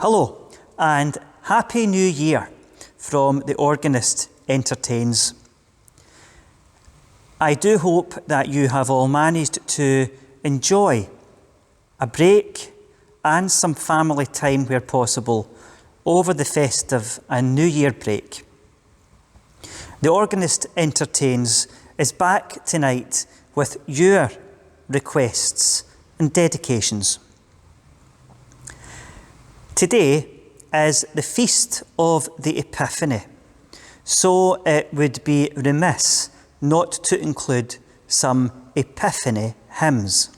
Hello and Happy New Year from the Organist Entertains. I do hope that you have all managed to enjoy a break and some family time where possible over the festive and New Year break. The Organist Entertains is back tonight with your requests and dedications. Today is the feast of the Epiphany, so it would be remiss not to include some Epiphany hymns.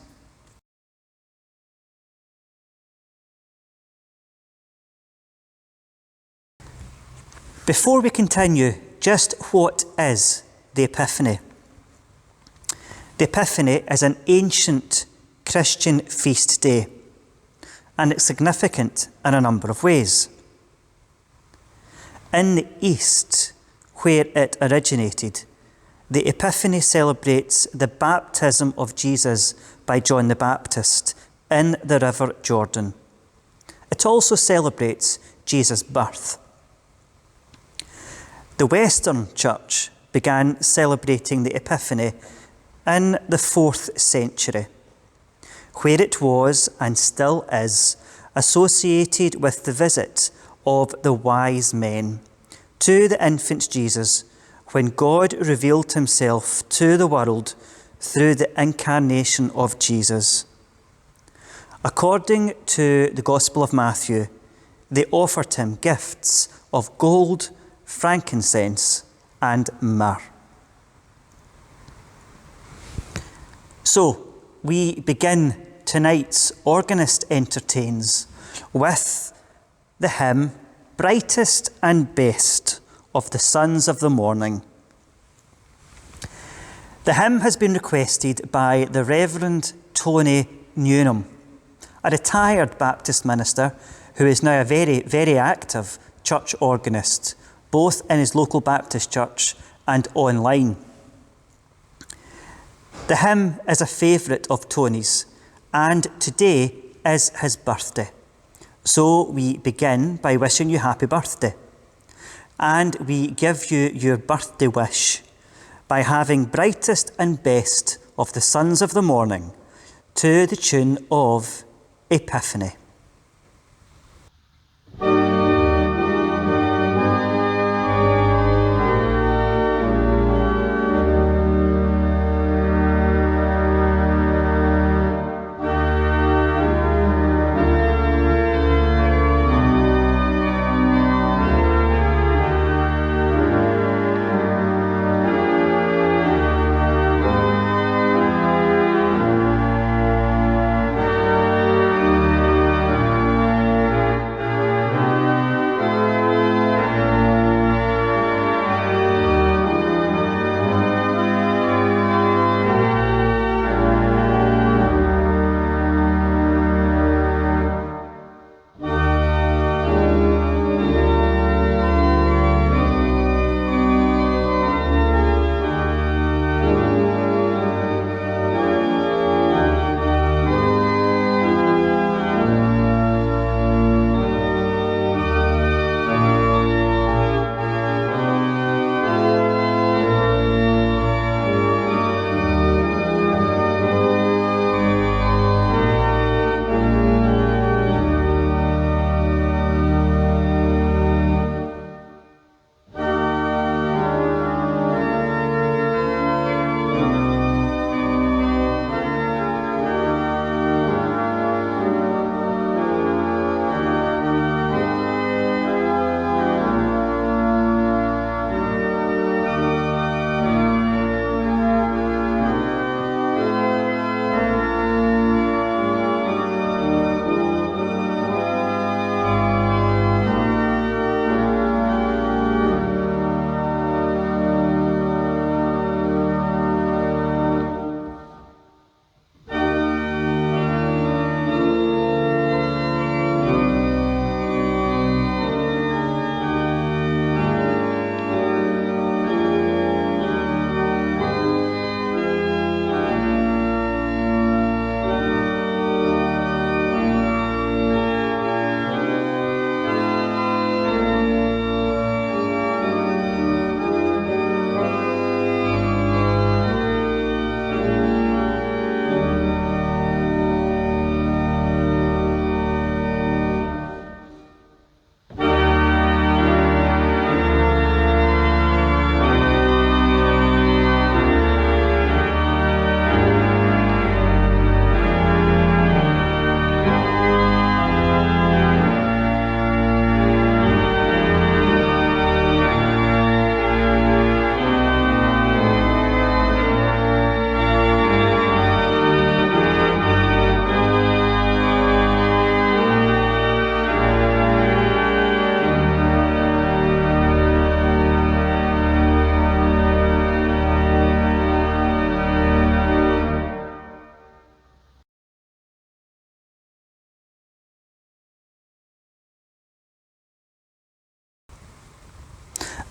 Before we continue, just what is the Epiphany? The Epiphany is an ancient Christian feast day, and it's significant in a number of ways. In the East, where it originated, the Epiphany celebrates the baptism of Jesus by John the Baptist in the River Jordan. It also celebrates Jesus' birth. The Western Church began celebrating the Epiphany in the 4th century, where it was, and still is, associated with the visit of the wise men to the infant Jesus when God revealed himself to the world through the incarnation of Jesus. According to the Gospel of Matthew, they offered him gifts of gold, frankincense, and myrrh. So, we begin tonight's Organist Entertains with the hymn Brightest and Best of the Sons of the Morning. The hymn has been requested by the Reverend Tony Newnham, a retired Baptist minister who is now a very, very active church organist, both in his local Baptist church and online. The hymn is a favourite of Tony's, and today is his birthday. So we begin by wishing you happy birthday. And we give you your birthday wish by having Brightest and Best of the Sons of the Morning to the tune of Epiphany.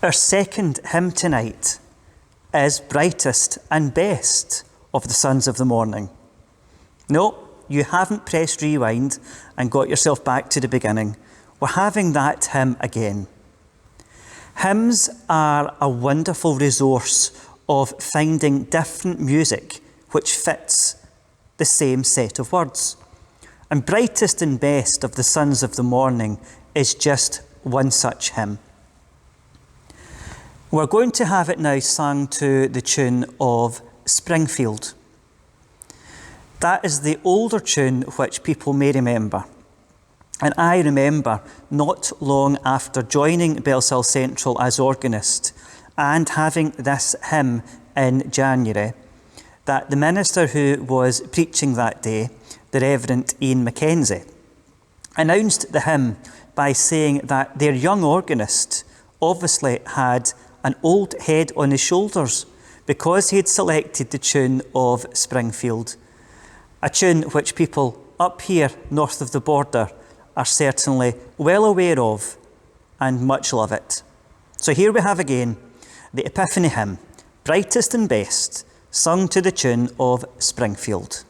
Our second hymn tonight is Brightest and Best of the Sons of the Morning. No, you haven't pressed rewind and got yourself back to the beginning. We're having that hymn again. Hymns are a wonderful resource of finding different music which fits the same set of words. And Brightest and Best of the Sons of the Morning is just one such hymn. We're going to have it now sung to the tune of Springfield. That is the older tune which people may remember. And I remember not long after joining Bellshill Central as organist and having this hymn in January, that the minister who was preaching that day, the Reverend Ian Mackenzie, announced the hymn by saying that their young organist obviously had an old head on his shoulders because he had selected the tune of Springfield, a tune which people up here north of the border are certainly well aware of and much love it. So here we have again the Epiphany hymn, Brightest and Best, sung to the tune of Springfield.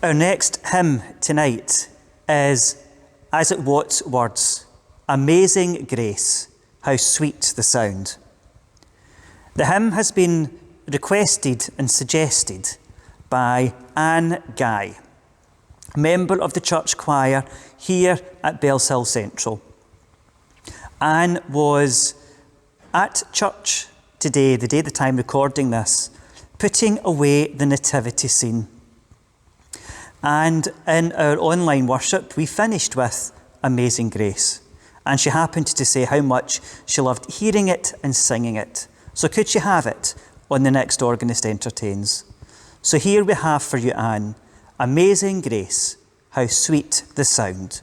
Our next hymn tonight is As It Wat's words, Amazing Grace, how sweet the sound. The hymn has been requested and suggested by Anne Guy, member of the church choir here at Bellshill Central. Anne was at church today, the day that I'm recording this, putting away the nativity scene. And in our online worship, we finished with Amazing Grace. and she happened to say how much she loved hearing it and singing it. So could she have it on the next Organist Entertains? So here we have for you, Anne, Amazing Grace, how sweet the sound.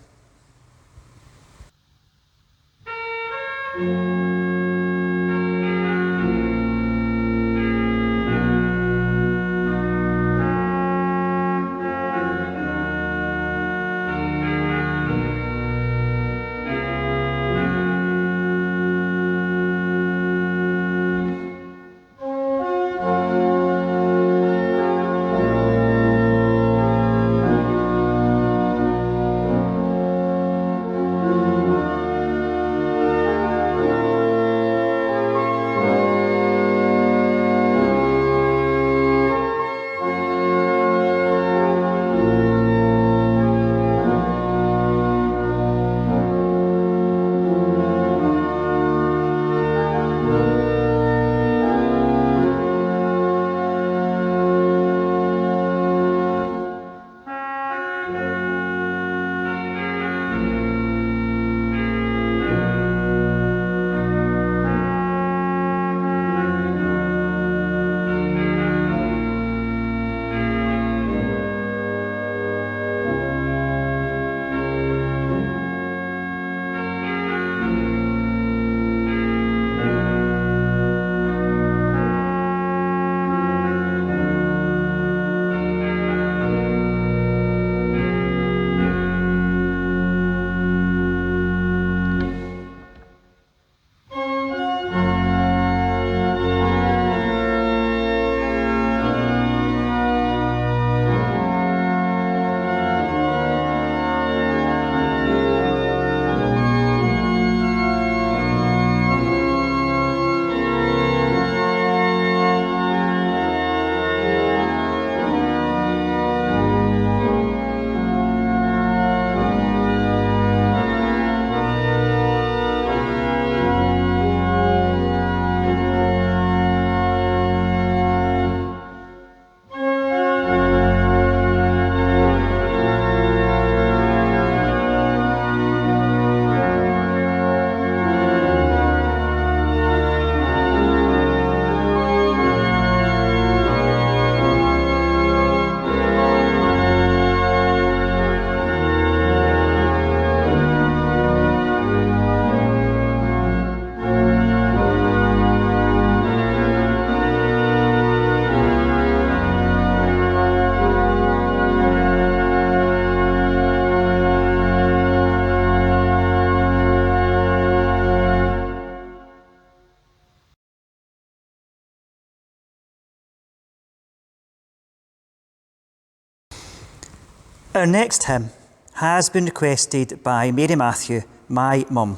Our next hymn has been requested by Mary Matthew, my mum.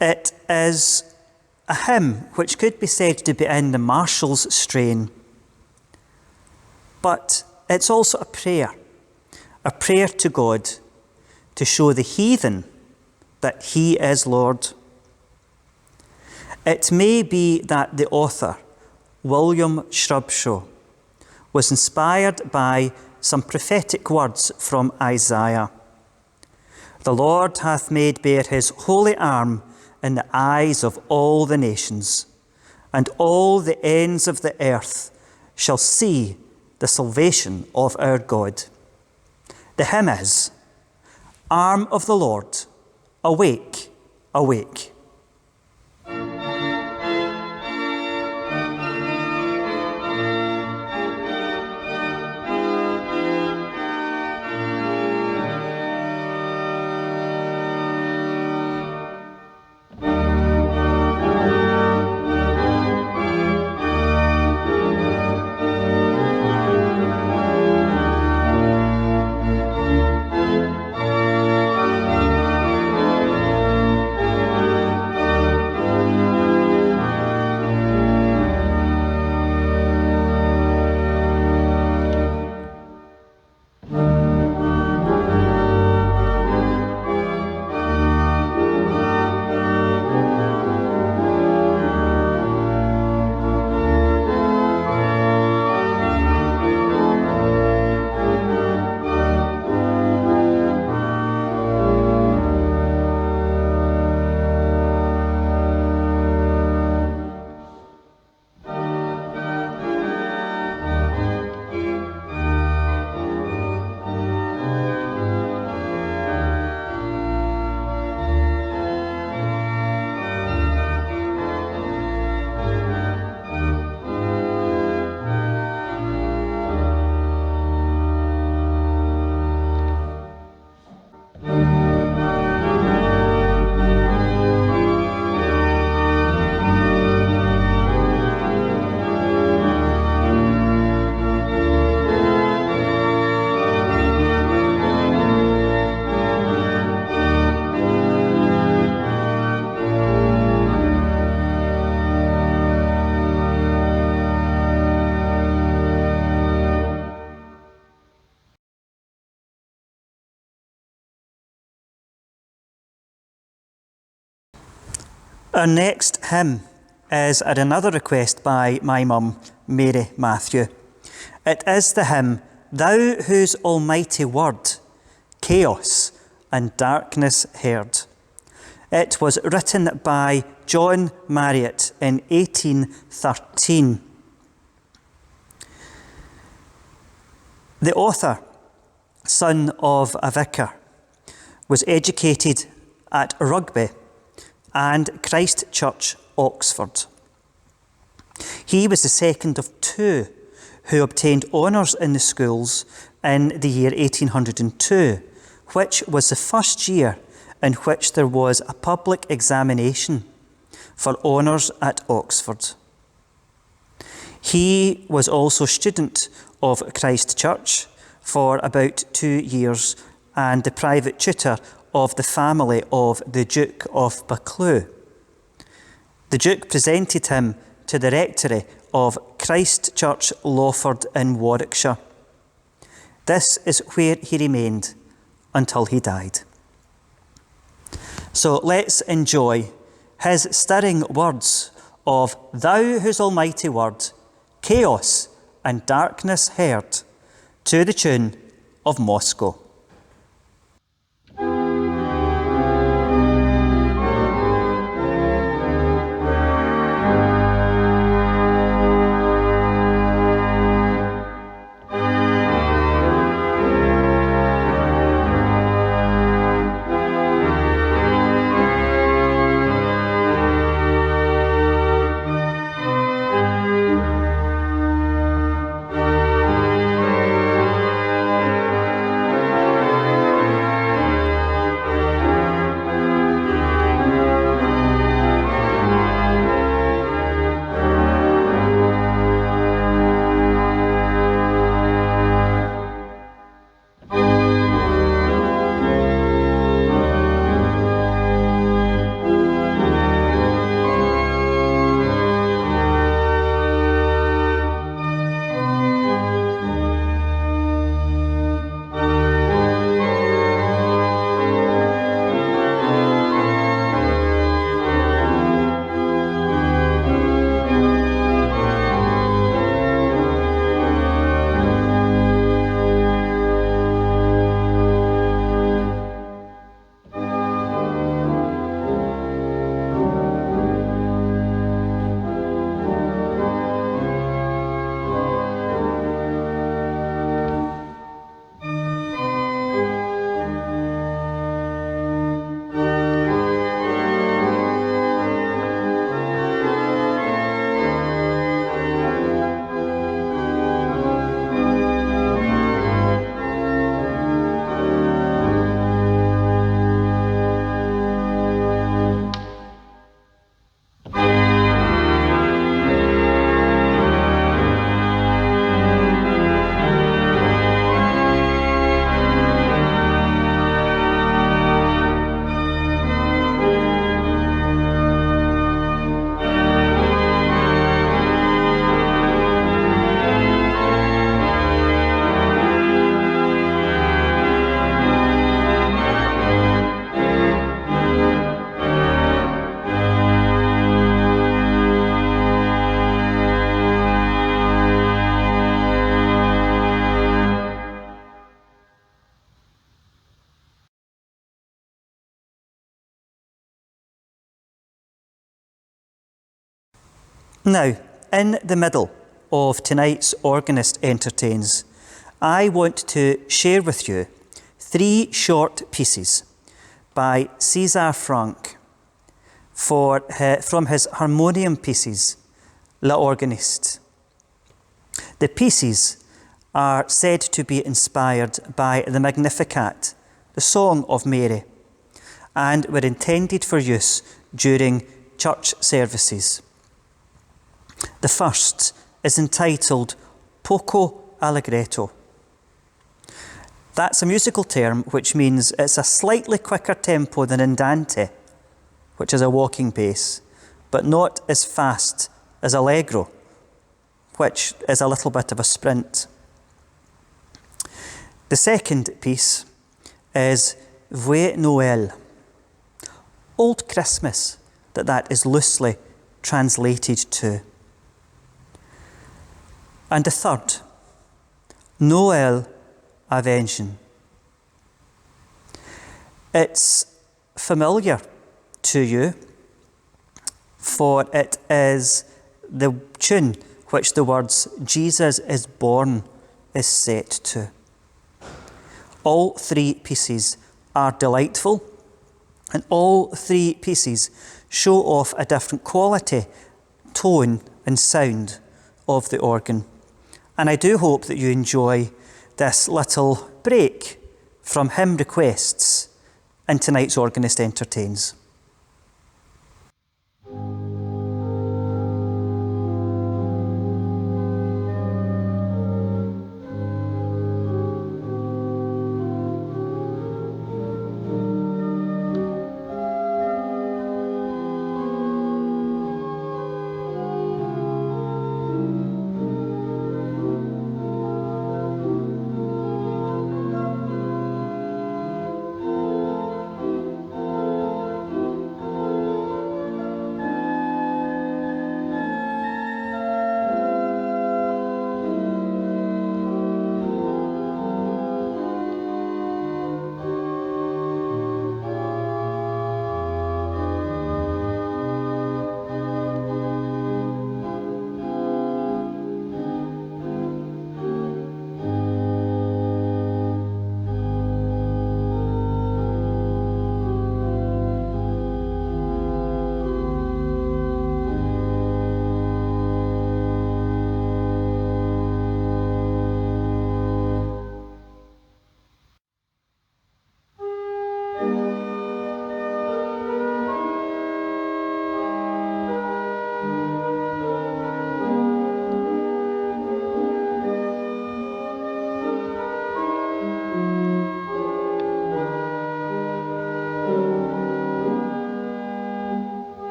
It is a hymn which could be said to be in the Marshal's strain, but it's also a prayer to God to show the heathen that he is Lord. It may be that the author, William Shrubshaw, was inspired by some prophetic words from Isaiah. The Lord hath made bare his holy arm in the eyes of all the nations, and all the ends of the earth shall see the salvation of our God. The hymn is, Arm of the Lord, awake, awake. Our next hymn is at another request by my mum, Mary Matthew. It is the hymn, Thou Whose Almighty Word, Chaos and Darkness Heard. It was written by John Marriott in 1813. The author, son of a vicar, was educated at Rugby and Christ Church, Oxford. He was the second of two who obtained honours in the schools in the year 1802, which was the first year in which there was a public examination for honours at Oxford. He was also student of Christ Church for about 2 years and the private tutor of the family of the Duke of Buccleuch. The Duke presented him to the rectory of Christ Church, Lawford in Warwickshire. This is where he remained until he died. So let's enjoy his stirring words of Thou Whose Almighty Word, Chaos and Darkness Heard, to the tune of Moscow. Now, in the middle of tonight's Organist Entertains, I want to share with you 3 short pieces by César Franck from his harmonium pieces, L'Organiste. The pieces are said to be inspired by the Magnificat, the Song of Mary, and were intended for use during church services. The first is entitled Poco Allegretto. That's a musical term which means it's a slightly quicker tempo than Andante, which is a walking pace, but not as fast as Allegro, which is a little bit of a sprint. The second piece is Vieux Noël, Old Christmas, that is loosely translated to. And the third, Noel Avention. It's familiar to you, for it is the tune which the words Jesus is born is set to. All three pieces are delightful, and all three pieces show off a different quality, tone and sound of the organ. And I do hope that you enjoy this little break from hymn requests in tonight's Organist Entertains.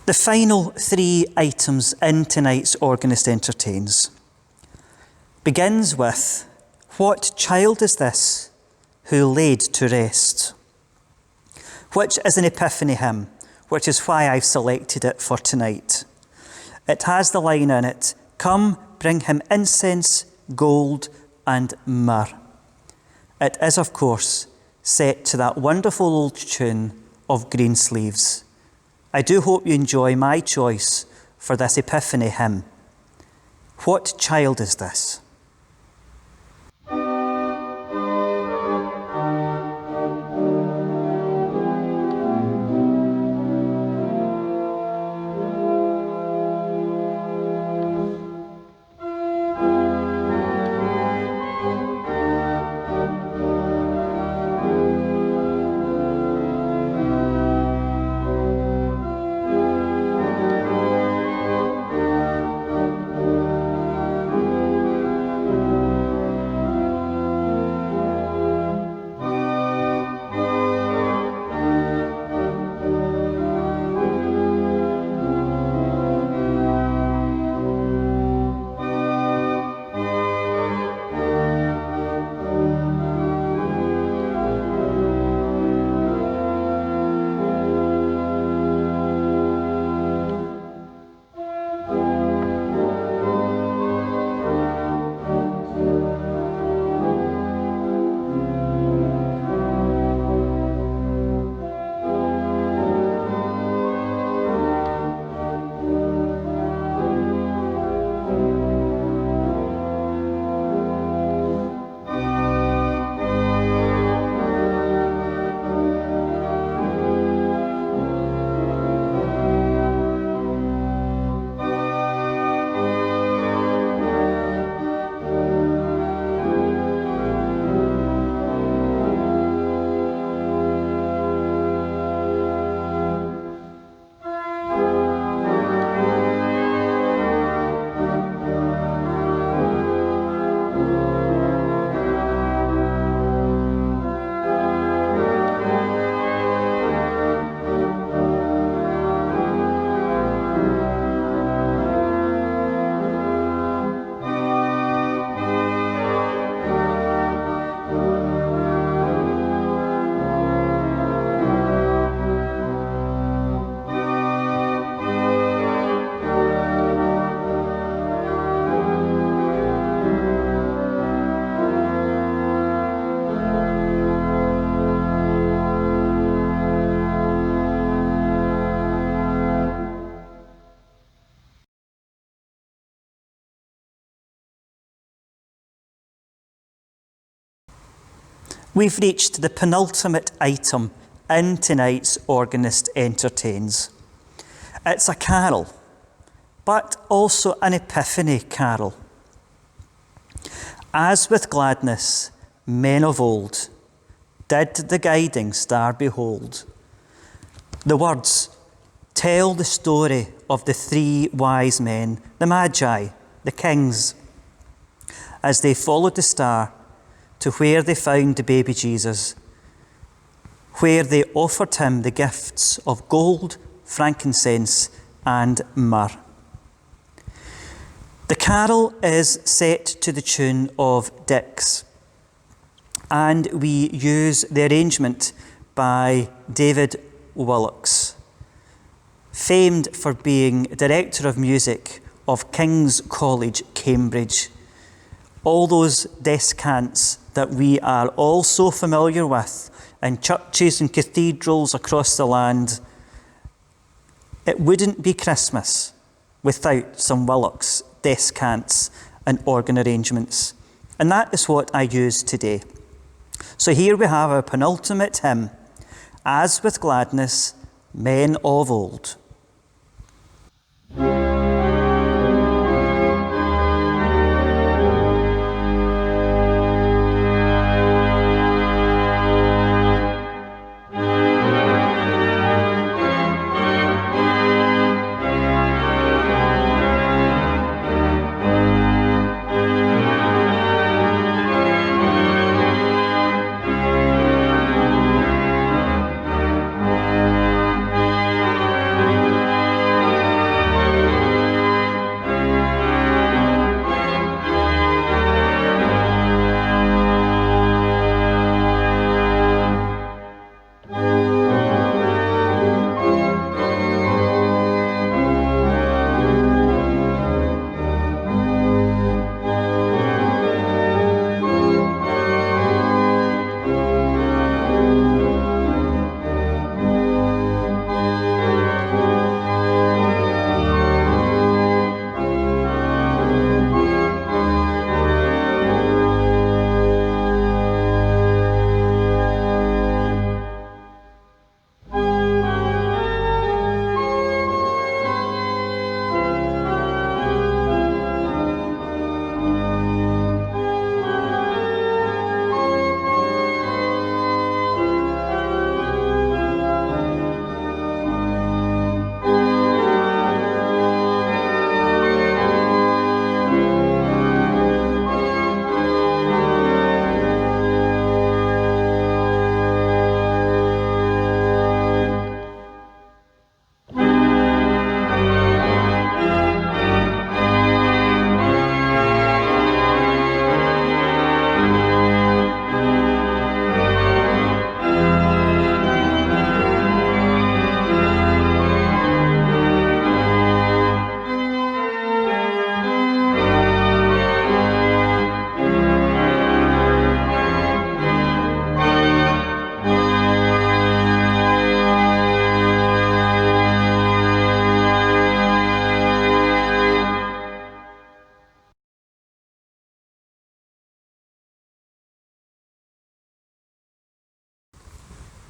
The final three items in tonight's Organist Entertains begins with, "What child is this who laid to rest?" which is an Epiphany hymn, which is why I've selected it for tonight. It has the line in it, "Come, bring him incense, gold and myrrh." It is, of course, set to that wonderful old tune of Greensleeves. I do hope you enjoy my choice for this Epiphany hymn. What child is this? We've reached the penultimate item in tonight's Organist Entertains. It's a carol, but also an Epiphany carol. As with gladness, men of old did the guiding star behold. The words tell the story of the three wise men, the Magi, the kings, as they followed the star to where they found the baby Jesus, where they offered him the gifts of gold, frankincense, and myrrh. The carol is set to the tune of Dix, and we use the arrangement by David Willocks, famed for being Director of Music of King's College, Cambridge. All those descants that we are all so familiar with in churches and cathedrals across the land. It wouldn't be Christmas without some Willocks descants and organ arrangements. And that is what I use today. So here we have our penultimate hymn, As with Gladness, Men of Old.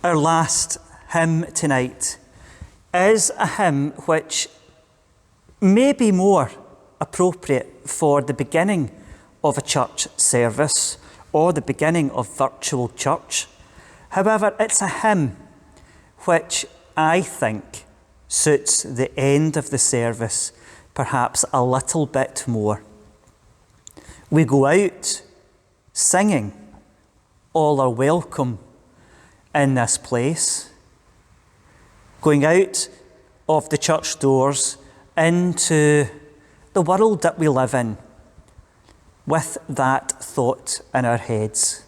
Our last hymn tonight is a hymn which may be more appropriate for the beginning of a church service or the beginning of virtual church. However, it's a hymn which I think suits the end of the service perhaps a little bit more. We go out singing, all are welcome in this place, going out of the church doors into the world that we live in with that thought in our heads.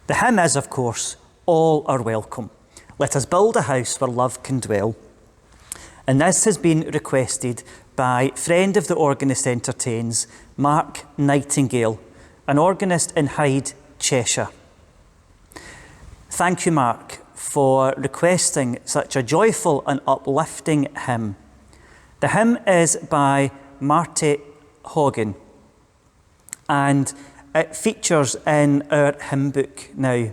The hymn is, of course, all are welcome. Let us build a house where love can dwell. And this has been requested by friend of the Organist Entertains, Mark Nightingale, an organist in Hyde, Cheshire. Thank you, Mark, for requesting such a joyful and uplifting hymn. The hymn is by Marty Hogan, and It features in our hymn book now.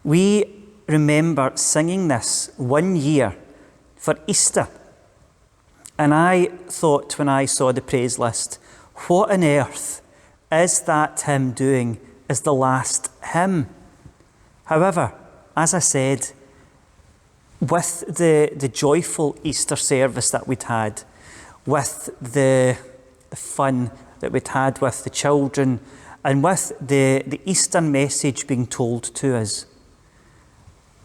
We remember singing this one year for Easter. And I thought when I saw the praise list, what on earth is that hymn doing as the last hymn? However, as I said, with the joyful Easter service that we'd had, with the fun that we'd had with the children, and with the Easter message being told to us,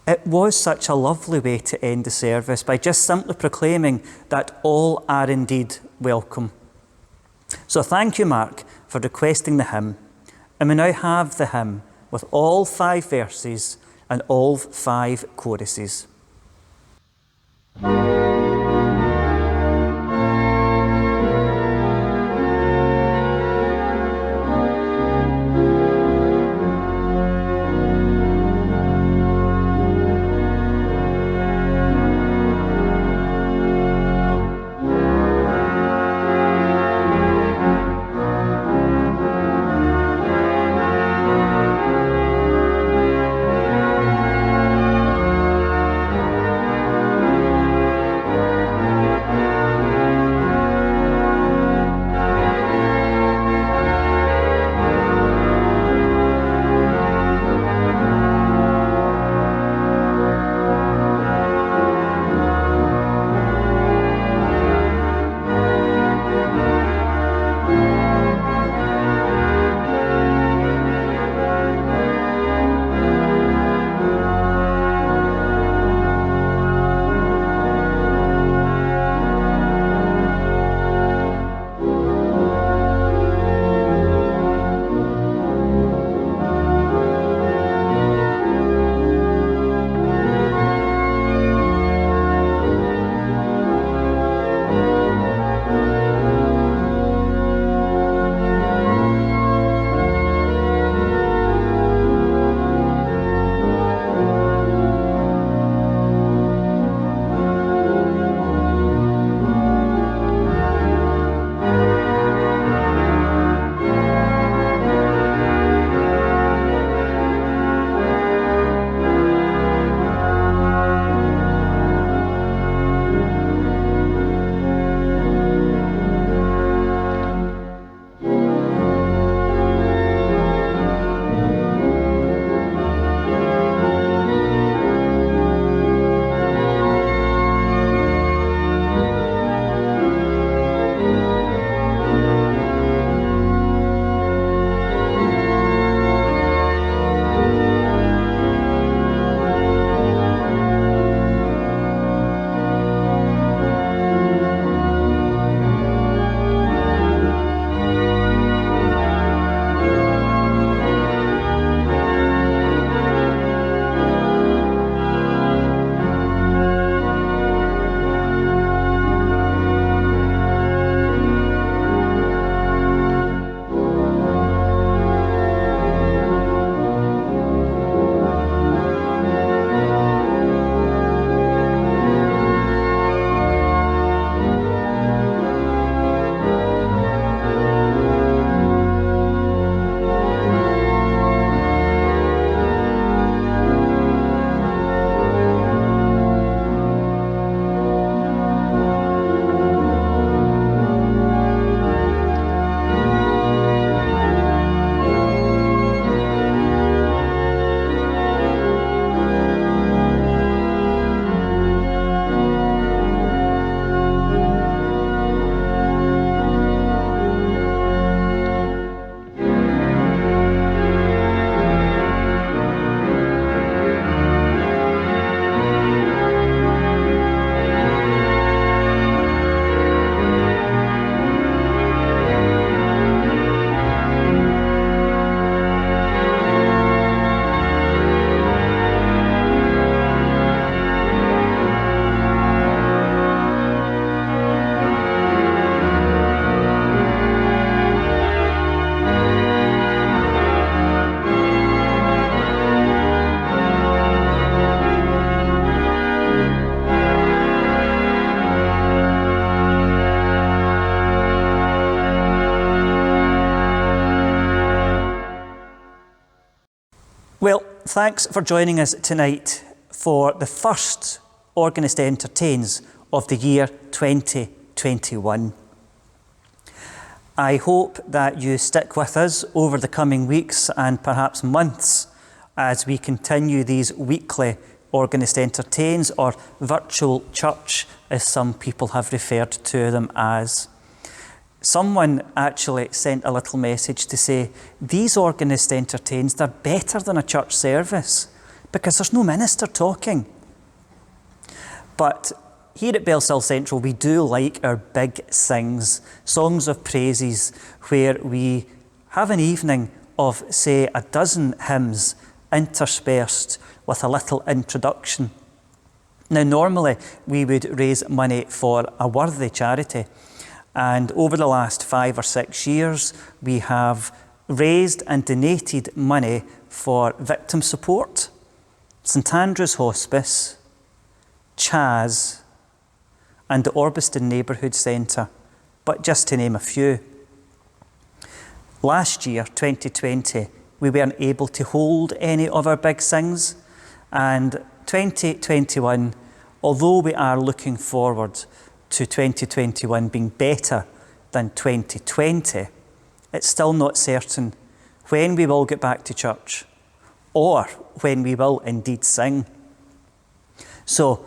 it was such a lovely way to end the service by just simply proclaiming that all are indeed welcome. So thank you, Mark, for requesting the hymn. And we now have the hymn with all 5 verses and all 5 choruses. Well, thanks for joining us tonight for the first Organist Entertains of the year 2021. I hope that you stick with us over the coming weeks and perhaps months as we continue these weekly Organist Entertains, or virtual church as some people have referred to them as. Someone actually sent a little message to say, these Organist Entertains, they're better than a church service because there's no minister talking. But here at Bellshill Central, we do like our big sings, songs of praises, where we have an evening of, say, a dozen hymns interspersed with a little introduction. Now, normally we would raise money for a worthy charity, and over the last 5 or 6 years, we have raised and donated money for victim support, St Andrew's Hospice, Chaz, and the Orbiston Neighbourhood Centre, but just to name a few. Last year, 2020, we weren't able to hold any of our big sings, and 2021, although we are looking forward to 2021 being better than 2020, it's still not certain when we will get back to church or when we will indeed sing. So,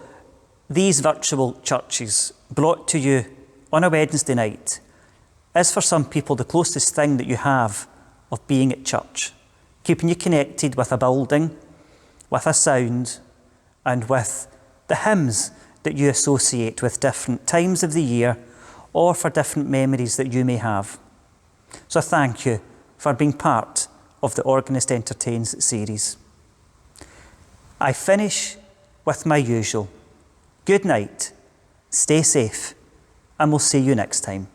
these virtual churches brought to you on a Wednesday night is for some people the closest thing that you have of being at church, keeping you connected with a building, with a sound, and with the hymns that you associate with different times of the year or for different memories that you may have. So thank you for being part of the Organist Entertains series. I finish with my usual. Good night, stay safe, and we'll see you next time.